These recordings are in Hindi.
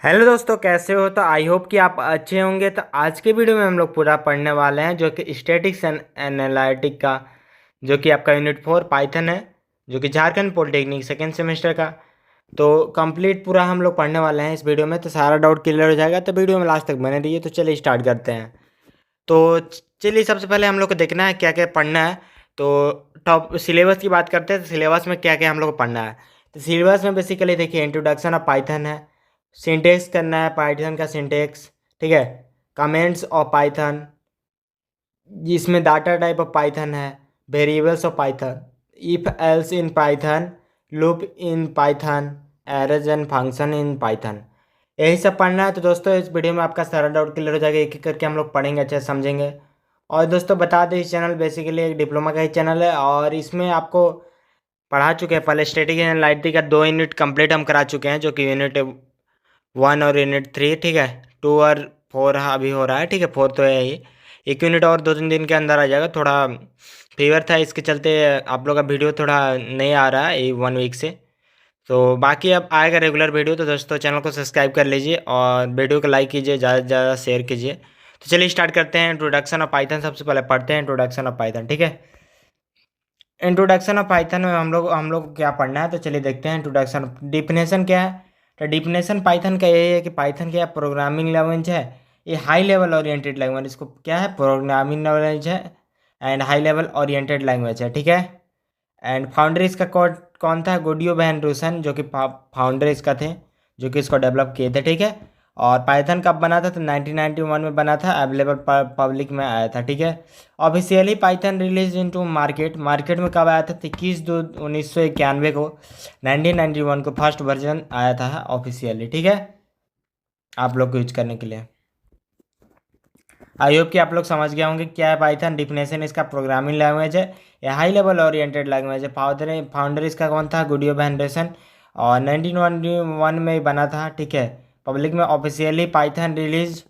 हेलो दोस्तों, कैसे हो? तो आई होप कि आप अच्छे होंगे। तो आज के वीडियो में हम लोग पूरा पढ़ने वाले हैं जो कि स्टैटिक्स एंड एनालिटिक का, जो कि आपका यूनिट 4 पाइथन है, जो कि झारखंड पॉलिटेक्निक सेकेंड सेमेस्टर का। तो कंप्लीट पूरा हम लोग पढ़ने वाले हैं इस वीडियो में, तो सारा डाउट क्लियर हो जाएगा। तो वीडियो में लास्ट तक बने रहिए। तो चलिए स्टार्ट करते हैं। तो चलिए सबसे पहले हम लोग को देखना है क्या क्या पढ़ना है। तो टॉप सिलेबस की बात करते हैं। तो सिलेबस में क्या क्या हम लोग को पढ़ना है। तो सिलेबस में बेसिकली देखिए, इंट्रोडक्शन ऑफ पाइथन है, सिंटेक्स करना है पाइथन का सिंटेक्स, ठीक है। कमेंट्स ऑफ पाइथन, जिसमें डाटा टाइप ऑफ पाइथन है, variables of Python, if else in Python, loop in Python, errors and function in Python, यही सब पढ़ना है। तो दोस्तों इस वीडियो में आपका सारा डाउट क्लियर हो जाएगा, एक एक करके हम लोग पढ़ेंगे, अच्छे से समझेंगे। और दोस्तों बता दें, इस चैनल बेसिकली एक डिप्लोमा का ही चैनल है, और इसमें आपको पढ़ा चुके हैं पहले स्टैटिक एंड एनालिटिक का 2 यूनिट कंप्लीट हम करा चुके हैं, जो कि यूनिट 1 और यूनिट 3, ठीक है। 2 और 4 अभी हो रहा है, ठीक है। 4 तो है ही। एक यूनिट और 2-3 दिन के अंदर आ जाएगा। थोड़ा फीवर था, इसके चलते आप लोग का वीडियो थोड़ा नहीं आ रहा है ये 1 वीक से। तो बाकी अब आएगा रेगुलर वीडियो। तो दोस्तों चैनल को सब्सक्राइब कर लीजिए और वीडियो को लाइक कीजिए, ज़्यादा से ज़्यादा शेयर कीजिए। तो चलिए स्टार्ट करते हैं। इंट्रोडक्शन ऑफ पाइथन सबसे पहले पढ़ते हैं, इंट्रोडक्शन ऑफ पाइथन, ठीक है। इंट्रोडक्शन ऑफ पाइथन में हम लोग को क्या पढ़ना है, तो चलिए देखते हैं। इंट्रोडक्शन डिफिनेशन क्या है। तो डिफिनेशन पाइथन का यही है कि पाइथन क्या प्रोग्रामिंग लैंग्वेज है। ये हाई लेवल ओरिएंटेड लैंग्वेज, इसको क्या है, प्रोग्रामिंग लैंग्वेज है and high level oriented language है, ठीक है। एंड फाउंडर इसका कौन था, गुडियो वैन रूसन, जो कि फाउंडर इसका थे, जो कि इसको डेवलप किए थे, ठीक है। और पाइथन कब बना था, तो 1991 में बना था, अवेलेबल पब्लिक में आया था, ठीक है। Officially Python release into market में कब आया था, 21/2/1991 को, 1991 को फर्स्ट वर्जन आया था ऑफिशियली, ठीक है, आप लोग को यूज करने के लिए। आई होप कि आप लोग समझ गए होंगे क्या है पाइथन। डिफिनेशन इसका प्रोग्रामिंग लैंग्वेज है, या हाई लेवल ओरिएंटेड लैंग्वेज है। फाउंडर इसका कौन था, गुडियो वैन डेसन, और 1991 में ही बना था, ठीक है। पब्लिक में ऑफिशियली पाइथन रिलीज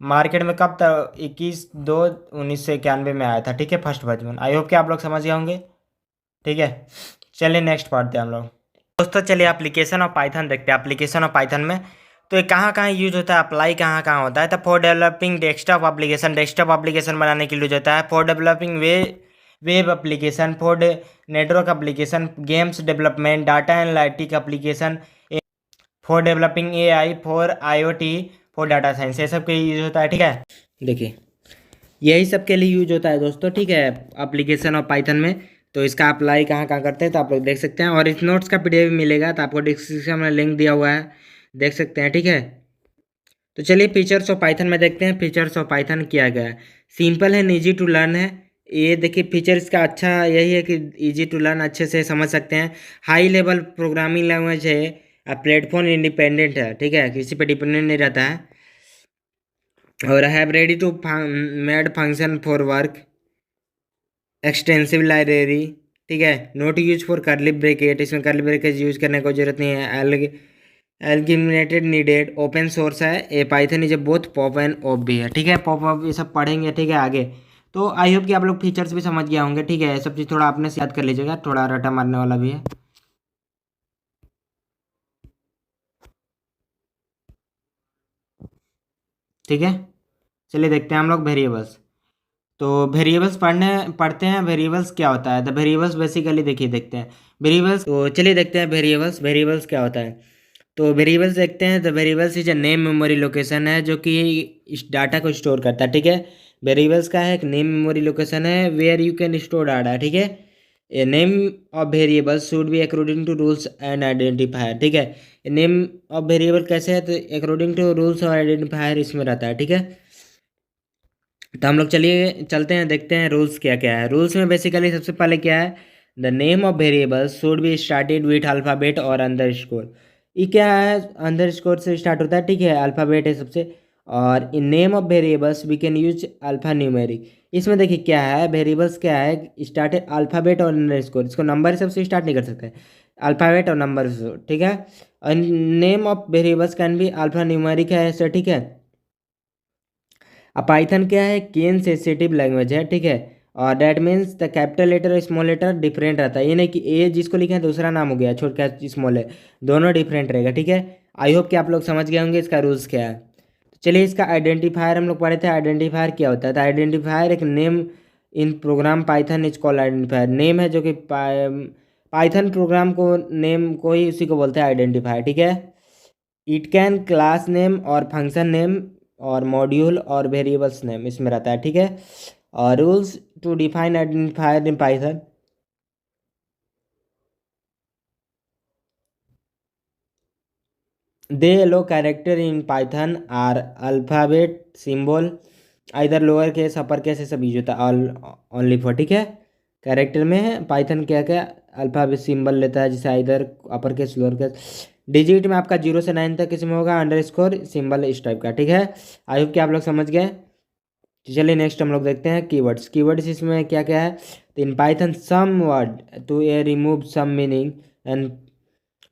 मार्केट में कब था, 21/2/1991 में आया था, ठीक है, फर्स्ट वर्जन। आई होप कि आप लोग समझ गए होंगे, ठीक है। चलिए नेक्स्ट पढ़ते हैं हम लोग। दोस्तों चलिए एप्लीकेशन ऑफ पाइथन देखते हैं। एप्लीकेशन ऑफ पाइथन में तो ये कहाँ कहाँ यूज होता है, अप्लाई कहाँ कहाँ होता है। तो फॉर डेवलपिंग डेस्कटॉप एप्लीकेशन बनाने के लिए यूज होता है। For developing web application, for network application, games development, data analytic application, for developing AI, for IoT, for data science, ये सब के यूज होता है, ठीक है। देखिए यही सब के लिए यूज होता है दोस्तों, ठीक है, एप्लीकेशन ऑफ पाइथन में। तो इसका अप्लाई कहाँ कहाँ करते हैं तो आप लोग देख सकते हैं, और इस नोट्स का PDF मिलेगा, तो आपको डिस्क्रिप्शन में लिंक दिया हुआ है, देख सकते हैं, ठीक है। तो चलिए फीचर्स ऑफ पाइथन में देखते हैं। फीचर्स ऑफ पाइथन किया गया है, सिंपल है, इजी टू लर्न है। ये देखिए फीचर इसका अच्छा यही है कि इजी टू लर्न, अच्छे से समझ सकते हैं। हाई लेवल प्रोग्रामिंग लैंग्वेज है, प्लेटफॉर्म इंडिपेंडेंट है, ठीक है, किसी पे डिपेंडेंट नहीं रहता है। और have ready to made function for work, extensive library, ठीक है। Not use for curly bracket, इसमें कर्ली ब्रेकेट यूज करने की जरूरत नहीं है। एल्गिमेटेड नीडेड, ओपन सोर्स है। ये Python is both pop and op भी है, ठीक है। पॉप ऑप ये सब पढ़ेंगे, ठीक है, आगे। तो आई होप कि आप लोग फीचर्स भी समझ गए होंगे, ठीक है। ये सब चीज़ थोड़ा आपने से याद कर लीजिएगा, थोड़ा रटा मारने वाला भी है, ठीक है। चलिए देखते हैं हम लोग वेरिएबल्स। तो वेरिएबल्स पढ़ते हैं। वेरिएबल्स क्या होता है, द वेरिएबल्स बेसिकली देखिए देखते हैं वेरिएबल्स। तो चलिए देखते हैं वेरिएबल्स क्या होता है। तो वेरिएबल्स देखते हैं। The variables is a name memory location है, जो कि इस डाटा को स्टोर करता है, ठीक है। वेरिएबल्स का है एक नेम मेमोरी लोकेशन है, where you can store data, ठीक है। A name of variables should be according to rules and identifier, ठीक है। नेम ऑफ वेरिएबल कैसे है, तो अकॉर्डिंग टू रूल्स और आइडेंटिफायर इसमें रहता है, ठीक है। तो हम लोग चलिए चलते हैं, देखते हैं रूल्स क्या क्या है। रूल्स में बेसिकली सबसे पहले क्या है, the name of variables should be started with alphabet और अंडरस्कोर। ये क्या है, अंडरस्कोर से स्टार्ट होता है, ठीक है, अल्फ़ाबेट है सबसे। और in name of variables we can use alphanumeric. इसमें देखिए क्या है, वेरिएबल्स क्या है, स्टार्टेड अल्फ़ाबेट और अंडरस्कोर, इसको नंबर सबसे स्टार्ट नहीं कर सकते, अल्फ़ाबेट और नंबर से, ठीक है। और name of variables can be alpha numeric है ऐसा, ठीक है। अब पाइथन क्या है, केन सेंसिटिव लैंग्वेज है, ठीक है। और that means the capital letter और स्मॉल लेटर डिफरेंट रहता है। ये नहीं कि ए जिसको लिखे हैं दूसरा नाम हो गया छोटा स्मॉल है, दोनों डिफरेंट रहेगा, ठीक है। आई होप कि आप लोग समझ गए होंगे इसका रूल्स क्या है। तो चलिए इसका आइडेंटिफायर हम लोग पढ़े थे। आइडेंटिफायर क्या होता है? तो आइडेंटिफायर एक name in program Python is called identifier. Name है जो कि पाइथन प्रोग्राम को नेम को ही उसी को बोलते हैं आइडेंटिफायर, ठीक है। इट कैन क्लास नेम और फंक्शन नेम और मॉड्यूल और वेरिएबल्स नेम इसमें रहता है, ठीक है। और rules to define identifier in Python. They low character in Python are alphabet symbol इधर लोअर केस अपर केस ये सब यूज होता है ऑल ओनली फॉर, ठीक है। कैरेक्टर में पाइथन क्या क्या अल्फ़ाबेट सिंबल लेता है, जैसे इधर upper case lower case. Digit में आपका 0 से 9 तक इसमें होगा, अंडरस्कोर सिंबल इस टाइप का, ठीक है। आई होप कि आप लोग समझ गए। तो चलिए नेक्स्ट हम लोग देखते हैं कीवर्ड्स। कीवर्ड्स इसमें क्या क्या है? तो in Python some word to a remove some meaning and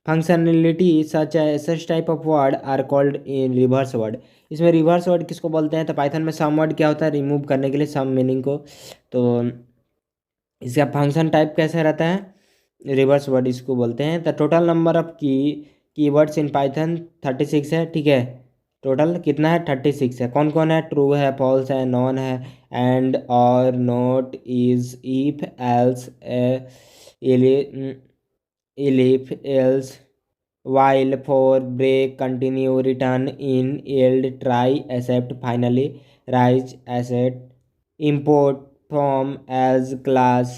functionality such type of word are called in reverse word. इसमें रिवर्स वर्ड किसको बोलते हैं? तो पाइथन में सम वर्ड क्या होता है? रिमूव करने के लिए सम मीनिंग को। तो इसका फंक्शन टाइप कैसे रहता है? रिवर्स वर्ड इसको बोलते हैं। The total number of keywords in Python 36 है, ठीक है। टोटल कितना है? 36 है। कौन कौन है? ट्रू है, फॉल्स है, नॉन है, and, or, not, is, if, else, elif, else, while, for, break, continue, return, in, yield, try, accept, finally, rise, asset, import, from, as class,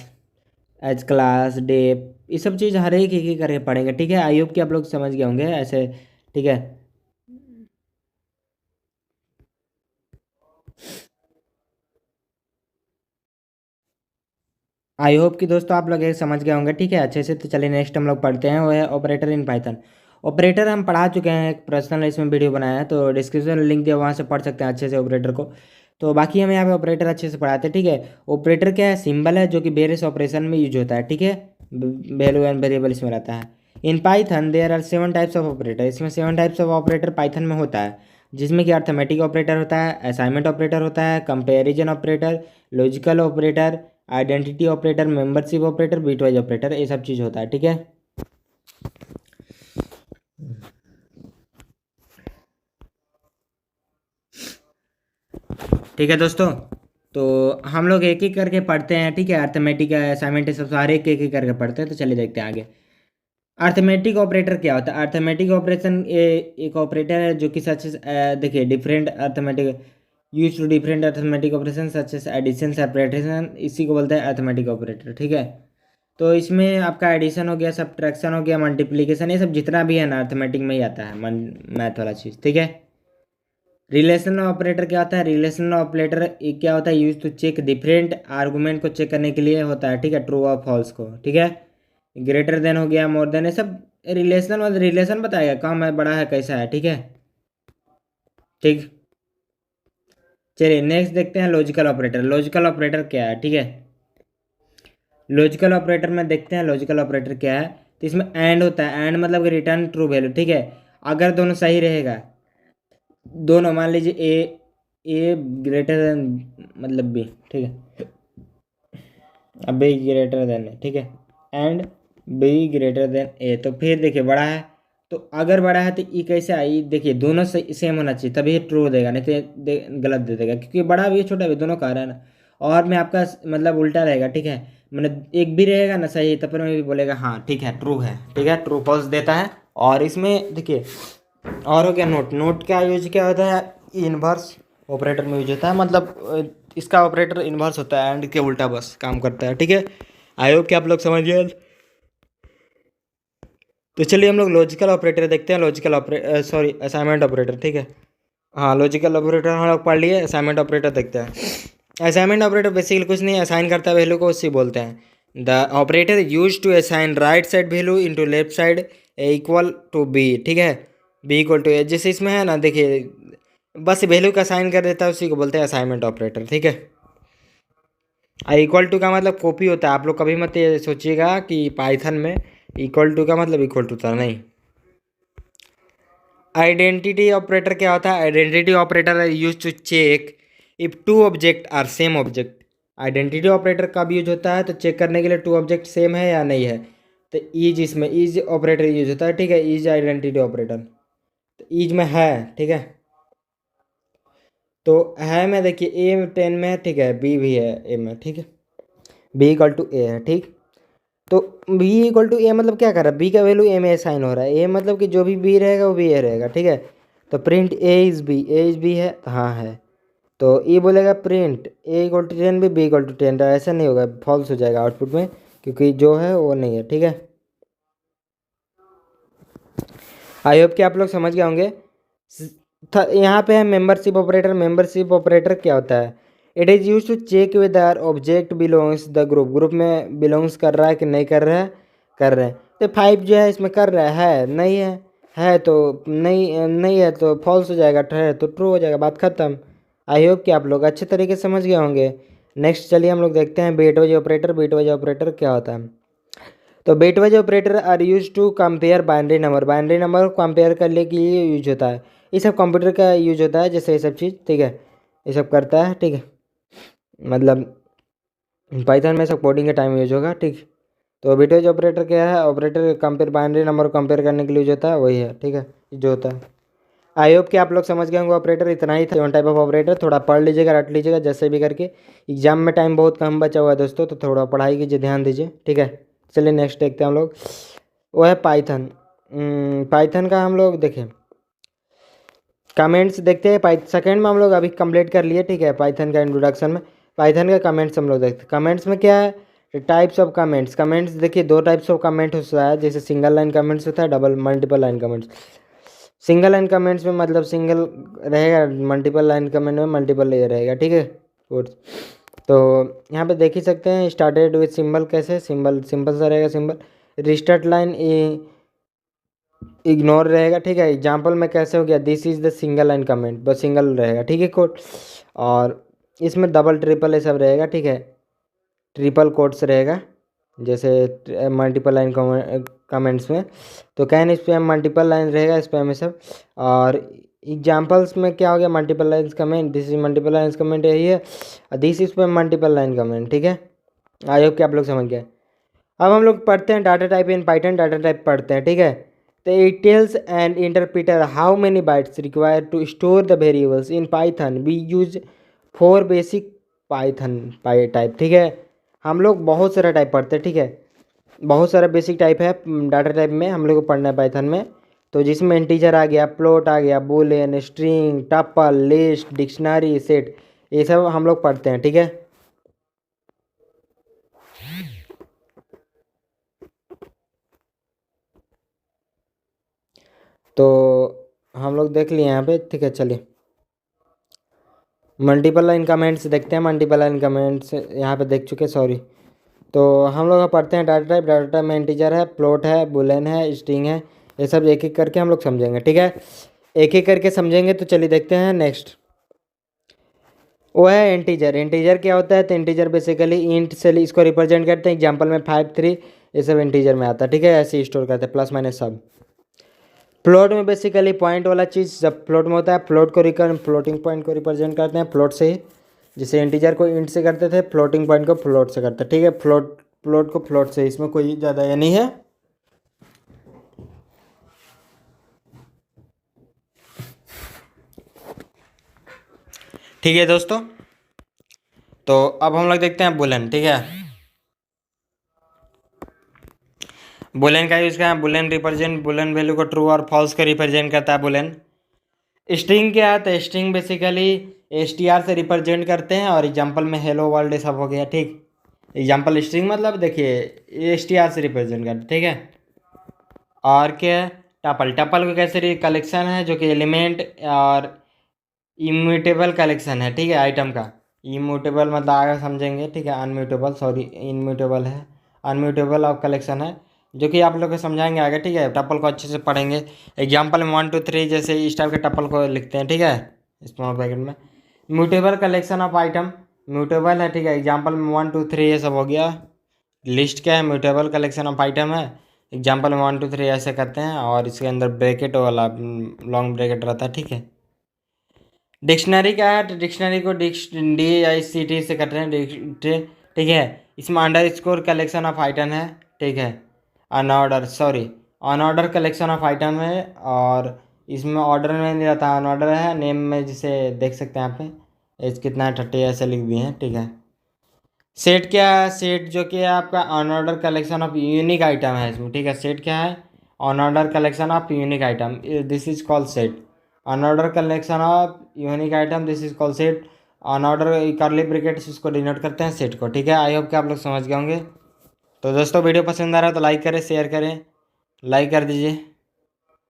dep, ये सब चीज़ हर एक करके पढ़ेंगे, ठीक है। आई होप कि आप लोग समझ गए होंगे ऐसे, ठीक है। आई होप कि दोस्तों आप लोग ये समझ गए होंगे, ठीक है, अच्छे से। तो चलिए नेक्स्ट हम लोग पढ़ते हैं, वो है ऑपरेटर इन पाइथन। ऑपरेटर हम पढ़ा चुके हैं, एक पर्सनल इसमें वीडियो बनाया है, तो डिस्क्रिप्शन लिंक दिया, वहाँ से पढ़ सकते हैं अच्छे से ऑपरेटर को। तो बाकी हम यहाँ पे ऑपरेटर अच्छे से पढ़ाते हैं, ठीक है। ऑपरेटर क्या है? सिंबल है जो कि वेरियस ऑपरेशन में यूज होता है, ठीक है। वैल्यू एंड वेरिएबल इसमें रहता है। In Python there are 7 types of operator. इसमें 7 टाइप्स ऑफ ऑपरेटर पाइथन में होता है, जिसमें कि अर्थमेटिक ऑपरेटर होता है, असाइनमेंट ऑपरेटर होता है, comparison operator, logical operator, identity operator, membership operator, bitwise operator, ये सब चीज़ होता है, ठीक है। ठीक है दोस्तों, तो हम लोग एक एक करके पढ़ते हैं, ठीक है। अर्थमेटिक असाइनमेंट सब सारे एक करके पढ़ते हैं। तो चलिए देखते हैं आगे। अर्थमेटिक ऑपरेटर क्या होता है? अर्थमेटिक ऑपरेशन एक ऑपरेटर है जो कि सच देखिए different arithmetic use to different arithmetic operation such as addition subtraction, इसी को बोलते हैं अर्थमेटिक ऑपरेटर, ठीक है। तो इसमें आपका एडिशन हो गया, सब्ट्रैक्शन हो गया, मल्टीप्लिकेशन, ये सब जितना भी है ना अर्थमेटिक में ही आता है, मैथ वाला चीज़, ठीक है। रिलेशनल ऑपरेटर क्या होता है? रिलेशनल ऑपरेटर क्या होता है? Use to check different argument को चेक करने के लिए होता है, ठीक है, ट्रू और फॉल्स को, ठीक है। ग्रेटर देन हो गया, मोर देन, ये सब रिलेशन मतलब रिलेशन बताएगा, कम है, बड़ा है, कैसा है, ठीक है। ठीक, चलिए नेक्स्ट देखते हैं लॉजिकल ऑपरेटर। लॉजिकल ऑपरेटर क्या है, ठीक है। लॉजिकल ऑपरेटर में देखते हैं लॉजिकल ऑपरेटर क्या है। तो इसमें एंड होता है, एंड मतलब कि रिटर्न ट्रू वैल्यू, ठीक है। अगर दोनों सही रहेगा, दोनों मान लीजिए ए ग्रेटर देन मतलब बी, ठीक है। अब बी ग्रेटर देन है, ठीक है, एंड बी ग्रेटर देन ए, तो फिर देखिए बड़ा है, तो अगर बड़ा है तो ई कैसे आई? देखिए दोनों सेम होना चाहिए तभी ट्रू देगा, नहीं तो गलत दे देगा, क्योंकि बड़ा भी छोटा भी दोनों का रहा है ना। और में आपका मतलब उल्टा रहेगा, ठीक है। मतलब एक भी रहेगा ना सही, तब पर में भी बोलेगा हाँ ठीक है ट्रू है, ठीक है, ट्रू फॉल्स देता है। और इसमें देखिए और हो गया नोट। नोट का यूज क्या होता है? इन्वर्स ऑपरेटर में यूज होता है, मतलब इसका ऑपरेटर इन्वर्स होता है, एंड के उल्टा बस काम करता है, ठीक है। आई होप कि आप लोग समझ गए। तो चलिए हम लोग लॉजिकल ऑपरेटर देखते हैं। Logical operator sorry assignment operator, ठीक है। हाँ लॉजिकल ऑपरेटर हम लोग पढ़ लिए, असाइनमेंट ऑपरेटर देखते हैं। असाइनमेंट ऑपरेटर बेसिकली कुछ नहीं, असाइन करता है वैल्यू को, उसी बोलते हैं। The operator use to assign right side value into left side A equal to B, ठीक है। बी इक्वल टू ए, जैसे इसमें है ना, देखिए बस वैल्यू का असाइन कर देता है, उसी को बोलते हैं असाइनमेंट ऑपरेटर, ठीक है। इक्वल टू का मतलब कॉपी होता है। आप लोग कभी मत ये सोचिएगा कि पाइथन में इक्वल टू का मतलब इक्वल टू था, नहीं। आइडेंटिटी ऑपरेटर क्या होता है? Identity operator use to check if two object are same object. Identity operator कब यूज होता है? तो चेक करने के लिए टू ऑब्जेक्ट सेम है या नहीं है। तो ईज, इसमें ईज ऑपरेटर यूज होता है, ठीक है, ईज आइडेंटिटी ऑपरेटर। ईज में है, ठीक है। तो है में देखिए ए 10 में है, ठीक है, बी भी है ए में, ठीक है। बी इक्वल टू ए है, ठीक। तो बी इक्वल टू ए मतलब क्या कर रहा है, बी का वैल्यू ए में असाइन हो रहा है, ए मतलब कि जो भी बी रहेगा वो बी ए रहेगा, ठीक है। तो प्रिंट ए इज बी है, तो हाँ है। तो ये बोलेगा प्रिंट ए इक्वल टू 10 भी, बी इक्वल टू 10, तो ऐसा नहीं होगा, फॉल्स हो जाएगा आउटपुट में, क्योंकि जो है वो नहीं है, ठीक है। आई होप कि आप लोग समझ गए होंगे। यहाँ पे है मेंबरशिप ऑपरेटर। मेंबरशिप ऑपरेटर क्या होता है, it is use to check whether object belongs the group, group में बिलोंग्स कर रहा है कि नहीं कर रहा है, कर रहे हैं। तो 5 जो है इसमें कर रहा है, नहीं है तो नहीं है तो फॉल्स हो जाएगा, है तो ट्रू हो जाएगा, बात खत्म। आई होप कि आप लोग अच्छे तरीके से समझ गए होंगे। नेक्स्ट चलिए हम लोग देखते हैं बिटवाइज ऑपरेटर। बिटवाइज ऑपरेटर क्या होता है, तो bitwise operator are use to compare binary number. Binary number को कंपेयर करने के लिए यूज होता है, ये सब कंप्यूटर का यूज होता है, जैसे ये सब चीज़, ठीक है, ये सब करता है, ठीक है। मतलब पाइथन में सब कोडिंग के टाइम यूज होगा, ठीक। तो बिटवाइज ऑपरेटर क्या है, ऑपरेटर कंपेयर बाइनरी नंबर को कंपेयर करने के लिए यूज होता है, वही है, ठीक है, जो होता है। आई होप कि आप लोग समझ गए होंगे। ऑपरेटर इतना ही था, 7 टाइप ऑफ ऑपरेटर, थोड़ा पढ़ लीजिएगा, रट लीजिएगा जैसे भी करके। एग्जाम में टाइम बहुत कम बचा हुआ है दोस्तों, तो थोड़ा पढ़ाई कीजिए, ध्यान दीजिए, ठीक है। चलिए नेक्स्ट देखते हैं हम लोग, वो है पाइथन। पाइथन का हम लोग देखें, कमेंट्स देखते हैं। सेकेंड में हम लोग अभी कंप्लीट कर लिए, ठीक है, पाइथन का इंट्रोडक्शन में। पाइथन का कमेंट्स हम लोग देखते हैं। कमेंट्स में क्या है, टाइप्स ऑफ कमेंट्स। कमेंट्स देखिए 2 टाइप्स ऑफ कमेंट होता है, जैसे सिंगल लाइन कमेंट्स होता है, double multiple line comments. Single line comments में मतलब सिंगल रहेगा, मल्टीपल लाइन कमेंट में मल्टीपल ये रहेगा, ठीक है कोड्स। तो यहाँ पे देख ही सकते हैं, स्टार्टेड विथ सिंबल, कैसे सिंबल सिंपल सा रहेगा सिंबल। रिस्टार्ट लाइन इग्नोर रहेगा, ठीक है। एग्जाम्पल में कैसे हो गया, this is the single line comment, बस सिंगल रहेगा, ठीक है कोड। और इसमें डबल ट्रिपल ये सब रहेगा, ठीक है, ट्रिपल कोट्स रहेगा, जैसे मल्टीपल लाइन कमेंट्स में। तो कैन स्पैम मल्टीपल लाइन रहेगा, स्पैम में सब। और एग्जाम्पल्स में क्या हो गया, multiple lines comment, this is multiple lines comment यही है, this is spam multiple line comment, ठीक है। आई होप कि आप लोग समझ गए। अब हम लोग पढ़ते हैं data type in Python. Data type पढ़ते हैं, ठीक है। तो it tells and interpreter how many bytes require to store the variables in Python we use for basic Python type, ठीक है। हम लोग बहुत सारा टाइप पढ़ते हैं, ठीक है, बहुत सारा बेसिक टाइप है डाटा टाइप में, हम लोग को पढ़ना है पाइथन में। तो जिसमें इंटीजर आ गया, प्लॉट आ गया, Boolean, string, tuple, list, dictionary, set, ये सब हम लोग पढ़ते हैं, ठीक है। तो हम लोग देख लिए यहाँ पे, ठीक है। चलिए मल्टीपल लाइन कमेंट्स देखते हैं। मल्टीपल लाइन कमेंट्स यहाँ पे देख चुके, सॉरी। तो हम लोग पढ़ते हैं डाटा टाइप। डाटा टाइप में इंटीजर है, प्लॉट है, बुलियन है, स्ट्रिंग है, ये सब एक एक करके हम लोग समझेंगे, ठीक है। एक एक करके समझेंगे, तो चलिए देखते हैं नेक्स्ट। वो है इंटीजर। इंटीजर क्या होता है, तो इंटीजर बेसिकली इंट से इसको रिप्रेजेंट करते हैं। एग्जाम्पल में 5, 3 ये सब इंटीजर में आता है, ठीक है, ऐसे स्टोर करते हैं, प्लस माइनस सब। फ्लोट में बेसिकली पॉइंट वाला चीज़ जब फ्लोट में होता है, फ्लोट को फ्लोटिंग पॉइंट को रिप्रेजेंट करते हैं फ्लोट से ही। जैसे इंटीजर को इंट से करते थे, फ्लोटिंग पॉइंट को फ्लोट से करते हैं, ठीक है। फ्लोट को फ्लोट से, इसमें कोई ज़्यादा ये नहीं है। ठीक है दोस्तों, तो अब हम लोग देखते हैं बुलियन, ठीक है। बुलियन का यूज़ क्या है, बुलियन रिप्रेजेंट, बुलियन वैल्यू को ट्रू और फॉल्स को रिप्रेजेंट करता है बुलियन। स्ट्रिंग क्या है, तो स्ट्रिंग बेसिकली str से रिप्रेजेंट करते हैं, और एग्जाम्पल में हेलो वर्ल्ड ये सब हो गया, ठीक। एग्जाम्पल स्ट्रिंग मतलब देखिए str से रिप्रेजेंट करते, ठीक है। और क्या है, टपल। टपल को कैसे कलेक्शन है जो कि एलिमेंट और इम्यूटेबल कलेक्शन है, ठीक है, आइटम का। इम्यूटेबल मतलब आगे समझेंगे, ठीक है। अनम्यूटेबल, सॉरी, इनम्यूटेबल है, अनम्यूटेबल ऑफ कलेक्शन है, जो कि आप लोग को समझाएंगे आगे, ठीक है। टपल को अच्छे से पढ़ेंगे। एग्जाम्पल में 1, 2, 3 जैसे इस टाइप के टपल को लिखते हैं, ठीक है, स्मॉल ब्रैकेट में। Mutable collection of item, mutable है, ठीक है। एग्जाम्पल में 1, 2, 3 ये सब हो गया। लिस्ट क्या है, म्यूटेबल कलेक्शन ऑफ आइटम है। एग्जाम्पल में 1, 2, 3 ऐसे करते हैं, और इसके अंदर ब्रैकेट वाला लॉन्ग ब्रैकेट रहता है, ठीक है। डिक्शनरी क्या है, तो डिक्शनरी को DICT से करते हैं, ठीक है। इसमें under score collection of item है, ठीक है। Unordered, sorry, unordered collection of item है। और इसमें ऑर्डर में नहीं रहता, अनऑर्डर है। नेम में जिसे देख सकते हैं यहाँ पे एज कितना है 30 ऐसे लिख दिए हैं, ठीक है। सेट क्या है? सेट जो कि आपका unordered collection of unique item है इसमें, ठीक है। सेट क्या है? Unordered collection of unique item, this is called set. Unordered collection of unique item, this is called set. Unordered करली ब्रैकेट्स इसको डिनोट करते हैं सेट को, ठीक है। आई होप कि आप लोग समझ गए होंगे। तो दोस्तों वीडियो पसंद आ रहा है तो लाइक करें, शेयर करें, लाइक कर दीजिए।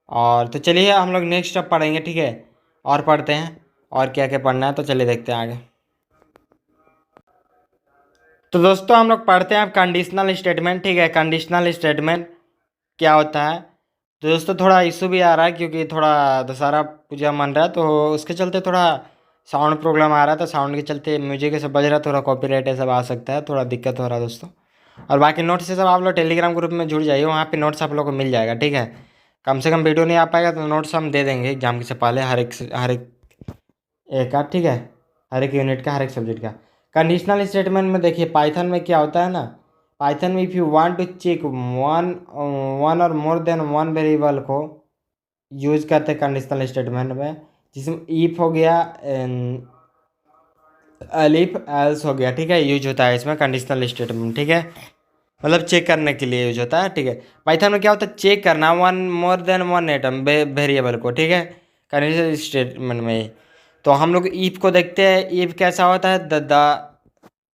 और तो चलिए हम लोग नेक्स्ट स्टेप पढ़ेंगे, ठीक है। और पढ़ते हैं और क्या क्या पढ़ना है, तो चलिए देखते हैं आगे। तो दोस्तों हम लोग पढ़ते हैं अब कंडीशनल स्टेटमेंट, ठीक है। कंडीशनल स्टेटमेंट क्या होता है? तो दोस्तों थोड़ा इशू भी आ रहा है क्योंकि थोड़ा दशहरा पूजा मन रहा है, तो उसके चलते थोड़ा साउंड प्रॉब्लम आ रहा था। साउंड के चलते म्यूजिक ये सब बज रहा है, थोड़ा कॉपीराइट ये सब आ सकता है, थोड़ा दिक्कत हो रहा है दोस्तों। और बाकी नोट्स ये सब आप लोग टेलीग्राम ग्रुप में जुड़ जाइए, वहाँ पे नोट्स आप लोग को मिल जाएगा, ठीक है। कम से कम वीडियो नहीं आ पाएगा तो नोट्स हम दे देंगे एग्जाम से पहले, हर एक का, ठीक है। हर एक यूनिट का, हर एक सब्जेक्ट का। कंडीशनल स्टेटमेंट में देखिए पाइथन में क्या होता है ना, पाइथन में if you want to check one or more than one variable को यूज करते हैं कंडीशनल स्टेटमेंट में, जिसमें इफ हो गया, एलिफ एल्स हो गया, ठीक है। यूज होता है इसमें कंडीशनल स्टेटमेंट, ठीक है। मतलब चेक करने के लिए यूज होता है, ठीक है। पाइथन में क्या होता है? चेक करना one more than one atom variable को, ठीक है, कंडीशनल स्टेटमेंट में। तो हम लोग इफ को देखते हैं। इफ कैसा होता है?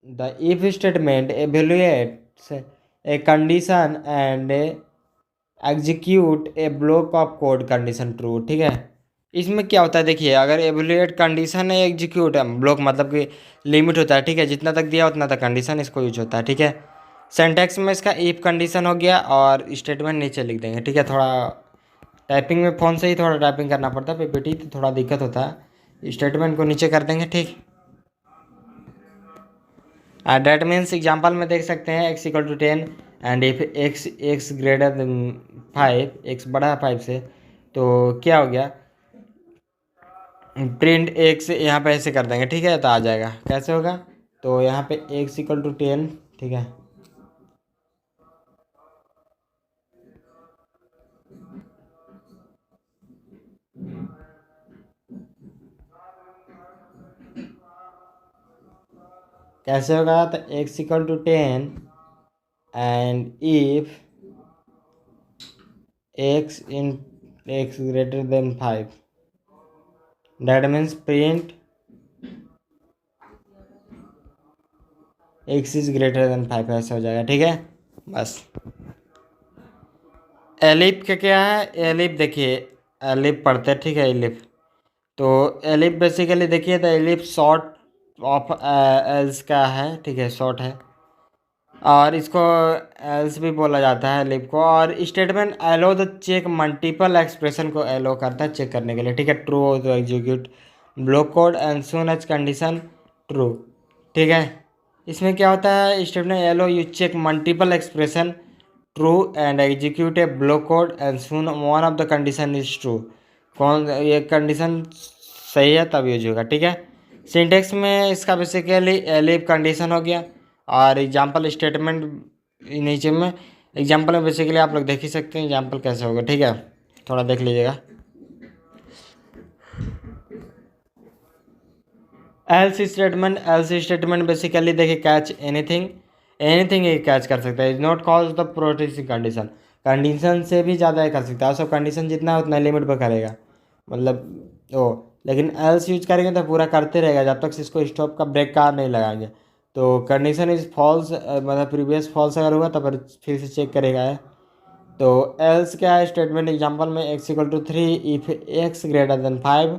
The if statement evaluates a condition and execute a block of code condition true, ठीक है। इसमें क्या होता है देखिए, अगर एवेलुएट कंडीशन है, एग्जीक्यूट है ब्लॉक, मतलब कि लिमिट होता है, ठीक है। जितना तक दिया उतना तक कंडीशन इसको यूज होता है, ठीक है। सेंटेक्स में इसका इफ कंडीशन हो गया और स्टेटमेंट नीचे लिख देंगे, ठीक है। थोड़ा टाइपिंग में फ़ोन से ही थोड़ा टाइपिंग करना पड़ता है पीपीटी, तो थोड़ा दिक्कत होता है। स्टेटमेंट को नीचे कर देंगे, ठीक। डेट मीन्स एग्जाम्पल में देख सकते हैं X equal to 10 and if X greater than 5, X बड़ा है 5 से, तो क्या हो गया? प्रिंट एक्स यहाँ पे ऐसे कर देंगे, ठीक है। तो आ जाएगा, कैसे होगा? तो यहाँ पे एक्स इक्वल टू 10, ठीक है। कैसे होगा? तो X equal to 10 and if X greater than 5, that means print X is greater than 5, ऐसा हो जाएगा, ठीक है। बस एलिफ का क्या है? एलिफ देखिए, एलिफ पढ़ते हैं, ठीक है। एलिफ, तो एलिफ बेसिकली देखिए तो एलिफ शॉर्ट ऑफ एल्स का है, ठीक है, शॉर्ट है। और इसको एल्स भी बोला जाता है एलिफ को। और statement allow the check multiple expression को एलो करता है चेक करने के लिए, ठीक है। ट्रू हो तो execute block code and soon as condition true, ठीक है। इसमें क्या होता है? Statement allow you check multiple expression true and execute a block code and soon one of the condition is true. कौन ये कंडीशन सही है तब यूज होगा, ठीक है। सिंटेक्स में इसका बेसिकली एलिफ कंडीशन हो गया। और एग्जाम्पल स्टेटमेंट नीचे में, एग्जाम्पल में बेसिकली आप लोग देख ही सकते हैं एग्जाम्पल कैसे होगा, ठीक है। थोड़ा देख लीजिएगा। एल्स स्टेटमेंट बेसिकली देखिए कैच एनीथिंग, एनीथिंग ये कैच कर सकता है। Is not cause the protecting condition, condition से भी ज़्यादा कर सकता है। सब कंडीशन जितना है उतना लिमिट पर करेगा, मतलब ओ। लेकिन एल्स यूज करेंगे तो पूरा करते रहेगा जब तक इसको स्टॉप का ब्रेक का नहीं लगाएंगे। तो कंडीशन इज फॉल्स, मतलब प्रीवियस फॉल्स अगर हुआ तो फिर से चेक करेगा है। तो एल्स क्या है? स्टेटमेंट एग्जांपल में X equal to 3 if X greater than 5,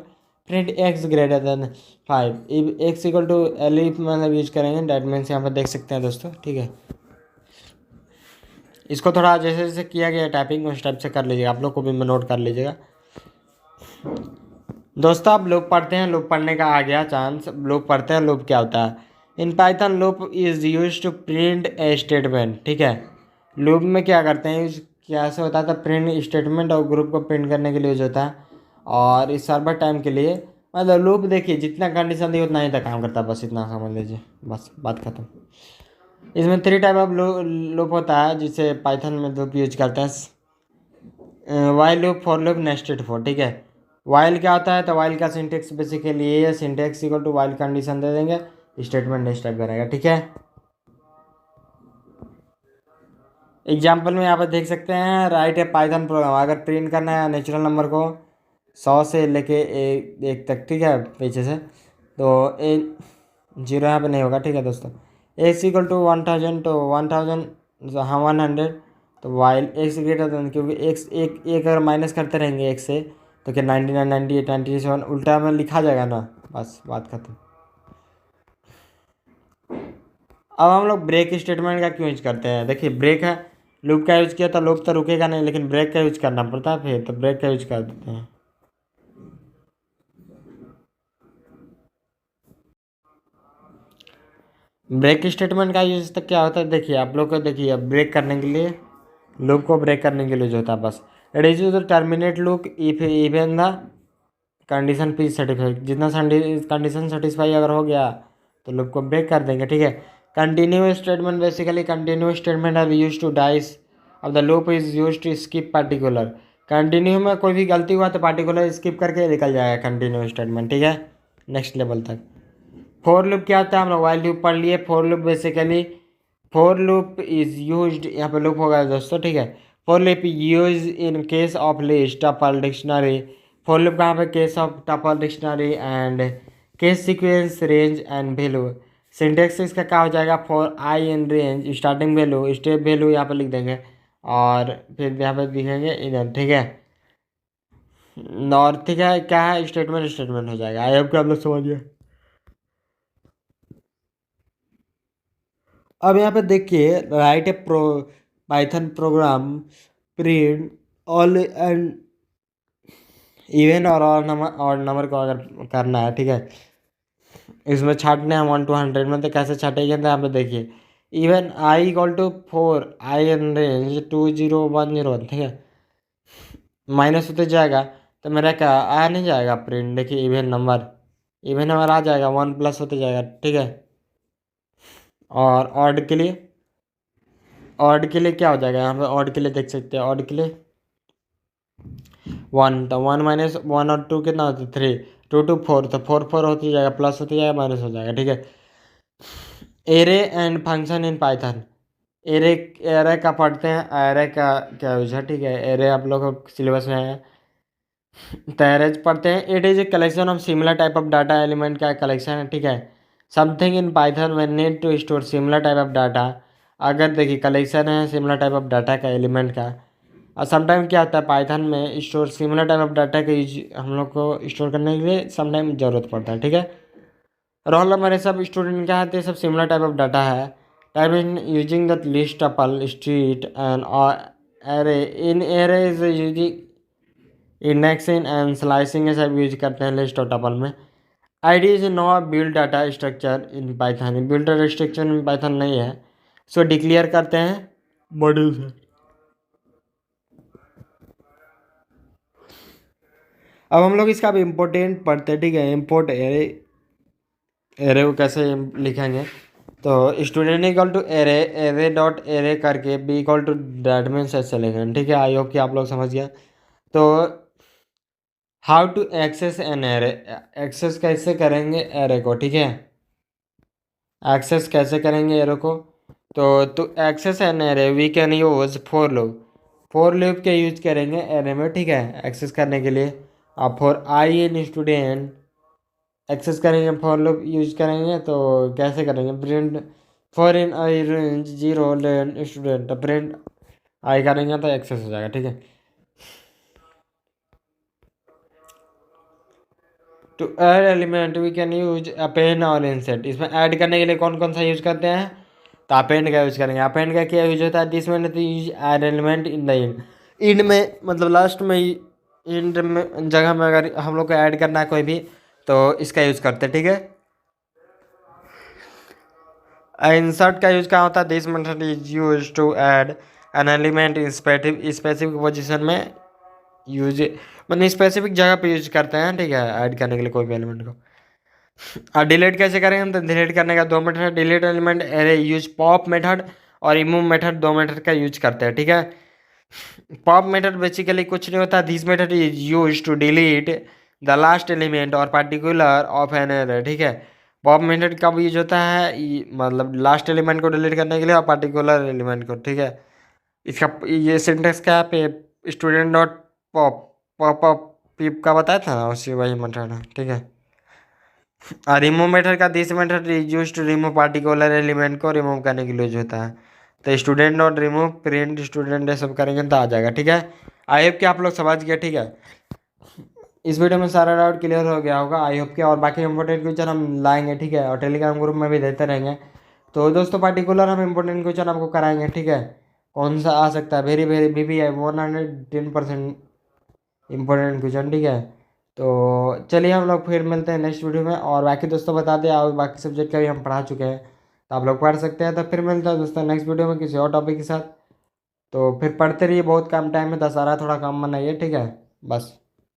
print X greater than 5। If X equal to elif मतलब यूज करेंगे, डैट मीन्स यहाँ पर देख सकते हैं दोस्तों, ठीक है। इसको थोड़ा जैसे जैसे किया गया टाइपिंग उस टाइप से कर लीजिएगा, आप लोग को भी नोट कर लीजिएगा दोस्तों। आप लूप पढ़ते हैं, लूप पढ़ने का आ गया चांस। लूप पढ़ते हैं, लूप क्या होता है? In Python loop is use to print a statement, ठीक है। लूप में क्या करते हैं, कैसे होता था? प्रिंट स्टेटमेंट और ग्रुप को प्रिंट करने के लिए यूज होता है। और इस सर्वर टाइम के लिए, मतलब लूप देखिए जितना कंडीशन दी उतना ही तक काम करता है, बस इतना समझ लीजिए, बस बात खत्म। इसमें 3 टाइप ऑफ लूप होता है जिसे पाइथन में लूप यूज करते हैं। While loop, for loop, nested for, ठीक है। वाइल क्या होता है, तो वाइल का सिंटेक्स बेसिकली ये है, syntax equal to while condition दे देंगे, स्टेटमेंट नेक्स्ट टाइप करेगा, ठीक है। एग्जाम्पल में यहाँ पर देख सकते हैं, राइट ए पाइथन प्रोग्राम, अगर प्रिंट करना है नेचुरल नंबर को 100 से लेके एक तक, ठीक है, पीछे से, तो ए जीरो यहाँ पे नहीं होगा, ठीक है दोस्तों। एक्स इक्वल टू 1000, तो 1000 हाँ 100, तो वाइल एक्स ग्रेटर देन, क्योंकि एक्स एक एक अगर माइनस करते रहेंगे एक से, तो क्या 99 98 97 उल्टा में लिखा जाएगा ना, बस बात खत्म। अब हम लोग ब्रेक स्टेटमेंट का क्यों यूज करते हैं, देखिए ब्रेक है, लूप का यूज किया तो लूप तो रुकेगा नहीं, लेकिन ब्रेक का यूज करना पड़ता है फिर, तो ब्रेक का यूज कर देते हैं। ब्रेक स्टेटमेंट का यूज तक क्या होता है, देखिए आप लोग को, देखिए अब ब्रेक करने के लिए, लूप को ब्रेक करने के लिए जो होता है बस, it is to terminate loop if even the condition be satisfy, जितना कंडीशन सेटिस्फाई अगर हो गया तो लूप को ब्रेक कर देंगे, ठीक है। Continue statement, basically continue statement are use to dice, अब the loop is use to skip particular, continue में कोई भी गलती हुआ तो पार्टिकुलर स्किप करके निकल जाएगा कंटिन्यू स्टेटमेंट, ठीक है, नेक्स्ट लेवल तक। फोर लूप क्या होता है, हम लोग वाइल लूप पढ़ लिए। For loop basically, for loop is used, यहाँ पे लूप होगा दोस्तों, ठीक है। For loop use in case of list tuple dictionary, for loop कहाँ पे, case of tuple dictionary and case sequence range and value. Syntax इसका क्या हो जाएगा, for I in range starting value step value यहाँ पे लिख देंगे, और फिर यहाँ पे लिखेंगे इधर, ठीक है। और ठीक है, क्या है, स्टेटमेंट स्टेटमेंट हो जाएगा। आई होप कि आप लोग समझ गए। अब यहाँ पे देखिए, right A Python programme print all and even और नंबर को अगर करना है, ठीक है, इसमें छाटने हैं 1 to 100 में, तो कैसे छाटेंगे, तो यहाँ पे देखिए, even I equal to 4, I in range 20 1 0 1, ठीक है, माइनस होते जाएगा, तो मेरा क्या आ नहीं जाएगा प्रिंट, देखिए इवन नंबर आ जाएगा, 1 प्लस होते जाएगा, ठीक है। और ऑड के लिए क्या हो जाएगा, यहाँ पे ऑड के लिए देख सकते हैं, ऑड के लिए 1, तो 1 माइनस 1 और 2 कितना होता है, 3, 2 to 4, तो 4 होती जाएगा, प्लस होती जाएगा, माइनस हो जाएगा, ठीक है। Array and function in Python, array array का पढ़ते हैं, एरे का क्या यूज है, ठीक है, एरे आप लोग को सिलेबस में है, तो एरेज पढ़ते हैं। It is a collection of similar type of data element का कलेक्शन है, ठीक है। समथिंग इन पाइथन में need to store similar type of data, अगर देखिए कलेक्शन है सिमिलर टाइप ऑफ डाटा का एलिमेंट का, और समटाइम क्या होता है पाइथन में store similar type of data का यूज हम लोग को स्टोर करने के लिए समटाइम ज़रूरत पड़ता है, ठीक है। रोल नंबर ये सब स्टूडेंट क्या है, सब सिमिलर टाइप ऑफ डाटा है, type in using the list tuple street and array, in array is using indexing and slicing, ये सब यूज करते हैं लिस्ट और टपल में। ID is know build data structure in Python, build data structure in Python नहीं है, सो डिक्लेयर करते हैं मॉड्यूल से। अब हम लोग इसका भी इम्पोर्टेंट पढ़ते हैं, ठीक है, इम्पोर्ट एरे, एरे को कैसे लिखेंगे, तो student equal to array, array dot array करके बी इक्वल टू डैटमेन से चलेगा, ठीक है। आई होप कि आप लोग समझ गया। तो how to access an array, access कैसे करेंगे एरे को, ठीक है, एक्सेस कैसे करेंगे एरे को, तो access an array we can use for loop के यूज करेंगे एरे में, ठीक है, एक्सेस करने के लिए। अब for I in student access करेंगे, फॉर लूप यूज करेंगे, तो कैसे करेंगे, print for in i range 0 len student, print i करेंगे तो एक्सेस हो जाएगा, ठीक है। To add element we can use append or insert, इसमें ऐड करने के लिए कौन कौन सा यूज करते हैं, तो अपेंड का यूज करेंगे। अपेंड का क्या यूज होता है, दिस में तो use add element in the end में, मतलब लास्ट में इंड में जगह में अगर हम लोग को ऐड करना है कोई भी, तो इसका यूज करते हैं, ठीक है। इंसर्ट का यूज क्या होता है, this method is use to add an element in specific position में, यूज मतलब स्पेसिफिक जगह पे यूज करते हैं, ठीक है, ऐड करने के लिए कोई भी एलिमेंट को। और डिलीट कैसे करेंगे हम, तो डिलीट करने का 2 मेथड है, delete element array use pop method और रिमूव मेथड, 2 मेथड का यूज करते हैं, ठीक है। पॉप मेथड बेसिकली कुछ नहीं होता, this method is use to delete the last element or particular of an array, ठीक है। पॉप मेथड कब यूज होता है, मतलब लास्ट एलिमेंट को डिलीट करने के लिए और पार्टिकुलर एलिमेंट को, ठीक है। इसका ये सिंटेक्स क्या है पे student dot pop pop up pip का बताया था ना, उसी वही मेथड है, ठीक है। और रिमूव मेथड का this method is use to remove particular element को रिमूव करने के लिए यूज होता है। तो student dot remove print student ये सब करेंगे तो आ जाएगा, ठीक है। आई होप कि आप लोग समझ गए, ठीक है। इस वीडियो में सारा डाउट क्लियर हो गया होगा आई होप के, और बाकी इंपॉर्टेंट क्वेश्चन हम लाएंगे, ठीक है, और टेलीग्राम ग्रुप में भी देते रहेंगे। तो दोस्तों पार्टिकुलर हम इंपॉर्टेंट क्वेश्चन आपको कराएंगे, ठीक है। कौन सा आ सकता है, very very BBI 110% important question, ठीक है। तो चलिए हम लोग फिर मिलते हैं नेक्स्ट वीडियो में, और बाकी दोस्तों बता दें और बाकी सब्जेक्ट का भी हम पढ़ा चुके हैं, तो आप लोग पढ़ सकते हैं। तो फिर मिलते हैं दोस्तों नेक्स्ट वीडियो में किसी और टॉपिक के साथ। तो फिर पढ़ते रहिए, बहुत कम टाइम में दशहरा थोड़ा काम बनाइए, ठीक है। बस।